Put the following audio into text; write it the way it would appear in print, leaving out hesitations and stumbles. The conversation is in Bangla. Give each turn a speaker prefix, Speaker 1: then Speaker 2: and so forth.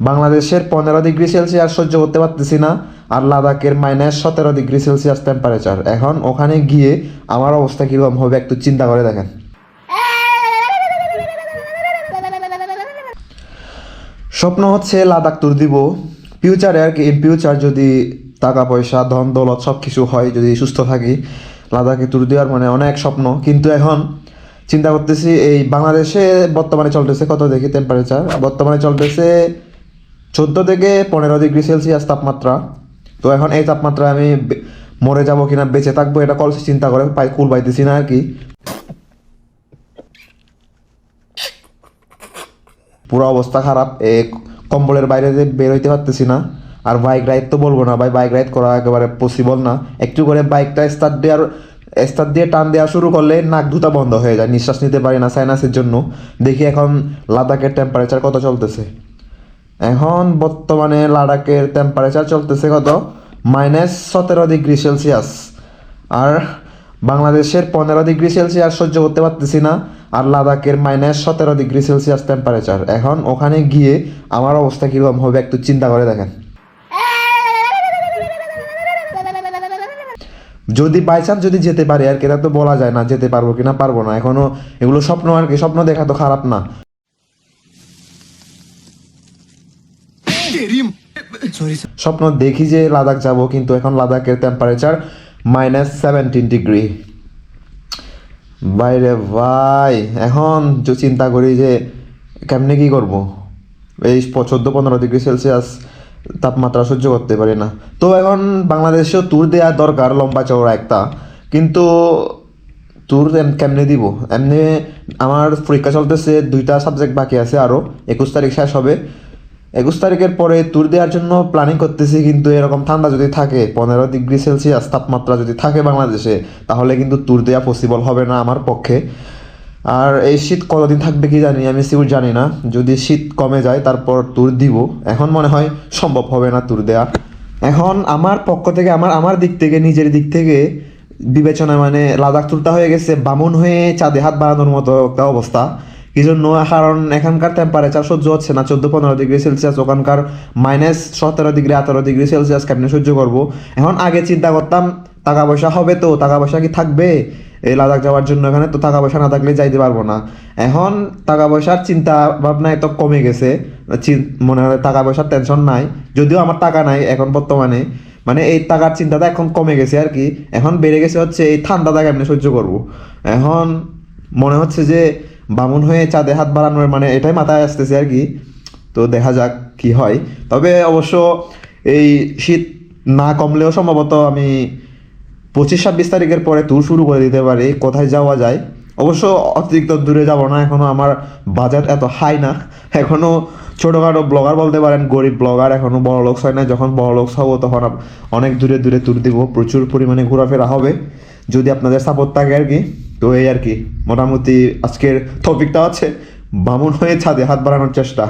Speaker 1: বাংলাদেশের 15 ডিগ্রি সেলসিয়াস সহ্য করতে পারতেছি না, আর লাদাখের -17 ডিগ্রি সেলসিয়াস টেম্পারেচার। এখন ওখানে গিয়ে আমার অবস্থা কীরকম হবে একটু চিন্তা করে দেখেন। স্বপ্ন হচ্ছে লাদাখ ট্যুর দিব ফিউচারে আর কি। ইন ফিউচার যদি টাকা পয়সা ধন দৌলত সব কিছু হয়, যদি সুস্থ থাকি, লাদাখে ট্যুর দেওয়ার মানে অনেক স্বপ্ন। কিন্তু এখন চিন্তা করতেছি এই বাংলাদেশে বর্তমানে চলতেছে কত দেখি টেম্পারেচার, বর্তমানে চলতেছে 14 থেকে 15 ডিগ্রি সেলসিয়াস তাপমাত্রা। তো এখন এই তাপমাত্রায় আমি মরে যাবো কিনা বেঁচে থাকবো এটা কলসে চিন্তা করে কুল পাইতেছি না আর কি। পুরো অবস্থা খারাপ, কম্বলের বাইরে বের হইতে পারতেছি না। আর বাইক রাইড তো বলবো না ভাই, বাইক রাইড করা একেবারে পসিবল না। একটু করে বাইকটা স্টার্ট দিয়ে টান দেওয়া শুরু করলে নাক ধুতা বন্ধ হয়ে যায়, নিঃশ্বাস নিতে পারি না সাইনাসের জন্য। দেখি এখন লাদাখের টেম্পারেচার কত চলতেছে। এখন বর্তমানে লাদাখের টেম্পারেচার চলতেছে কত, -17 ডিগ্রি সেলসিয়াস। আর বাংলাদেশের 15 ডিগ্রি সেলসিয়াস সহ্য করতে পারতেছি না, আর লাদাখের -17 ডিগ্রি সেলসিয়াস টেম্পারেচার। এখন ওখানে গিয়ে আমার অবস্থা কীরকম হবে একটু চিন্তা করে দেখেন। যদি বাই চান্স যদি যেতে পারি আর কি, এটা তো বলা যায় না যেতে পারবো কিনা পারবো না, এখনো এগুলো স্বপ্ন আর কি। স্বপ্ন দেখা তো খারাপ না। স্বপ্ন দেখি যে লাদাখ যাব, কিন্তু এখন লাদাখের টেম্পারেচার -17 ডিগ্রি। বাইরে ভাই এখন যে চিন্তা করি যে কেমনে কি করব, এই 14-15 ডিগ্রি সেলসিয়াস তাপমাত্রা সহ্য করতে পারি না। তো এখন বাংলাদেশেও ট্যুর দেওয়া দরকার লম্বা চওড়া একটা, কিন্তু ট্যুর কেমনে দিব? এমনি আমার পরীক্ষা চলতেছে, 2টা সাবজেক্ট বাকি আছে, আরও 21 তারিখ শেষ হবে। 21 তারিখের পরে ট্যুর দেওয়ার জন্য প্ল্যানিং করতেছি, কিন্তু এরকম ঠান্ডা যদি থাকে, 15 ডিগ্রি সেলসিয়াস তাপমাত্রা যদি থাকে বাংলাদেশে, তাহলে কিন্তু ট্যুর দেওয়া পসিবল হবে না আমার পক্ষে। আর এই শীত কতদিন থাকবে কি জানি, আমি সিউর জানি না। যদি শীত কমে যায় তারপর ট্যুর দিব, এখন মনে হয় সম্ভব হবে না ট্যুর দেওয়া। এখন আমার পক্ষ থেকে আমার দিক থেকে, নিজের দিক থেকে বিবেচনায় মানে লাদাখ ট্যুরটা হয়ে গেছে বামুন হয়ে চাঁদে হাত বাড়ানোর মতো একটা অবস্থা। কি জন্য? কারণ এখানকার টেম্পারেচার সহ্য হচ্ছে না, 14-15 ডিগ্রি সেলসিয়াস। ওখানকার -17 ডিগ্রি 18 ডিগ্রি সেলসিয়াস কেমনে সহ্য করবো? এখন আগে চিন্তা করতাম টাকা পয়সা হবে, তো টাকা পয়সা কি থাকবে এই লাদাখ যাওয়ার জন্য? এখানে তো টাকা পয়সা না থাকলে যাইতে পারবো না। এখন টাকা পয়সার চিন্তা ভাবনা এত কমে গেছে, মনে হয় টাকা পয়সার টেনশন নাই। যদিও আমার টাকা নাই এখন বর্তমানে, মানে এই টাকার চিন্তাটা এখন কমে গেছে আর কি। এখন বেড়ে গেছে হচ্ছে এই ঠান্ডাটা কেমনে সহ্য করব। এখন মনে হচ্ছে যে বামুন হয়ে চাঁদে হাত বাড়ানোর মানে এটাই মাথায় আসতেছে আর কি। তো দেখা যাক কি হয়। তবে অবশ্য এই শীত না কমলেও সম্ভবত আমি 25-26 তারিখের পরে ট্যুর শুরু করে দিতে পারি, কোথায় যাওয়া যায়। অবশ্য অতিরিক্ত দূরে যাব না, এখনও আমার বাজেট এত হাই না। এখনও ছোটোখাটো ব্লগার বলতে পারেন, গরিব ব্লগার, এখনও বড় লোক হয় না। যখন বড় লোক হবো তখন অনেক দূরে দূরে ট্যুর দিব, প্রচুর পরিমাণে ঘোরাফেরা হবে যদি আপনাদের সাপোর্ট থাকে আর কি। তো এই আর কি মোটামুটি আজকের টপিকটা হচ্ছে বামুন হয়ে ছাদে হাত বাড়ানোর চেষ্টা।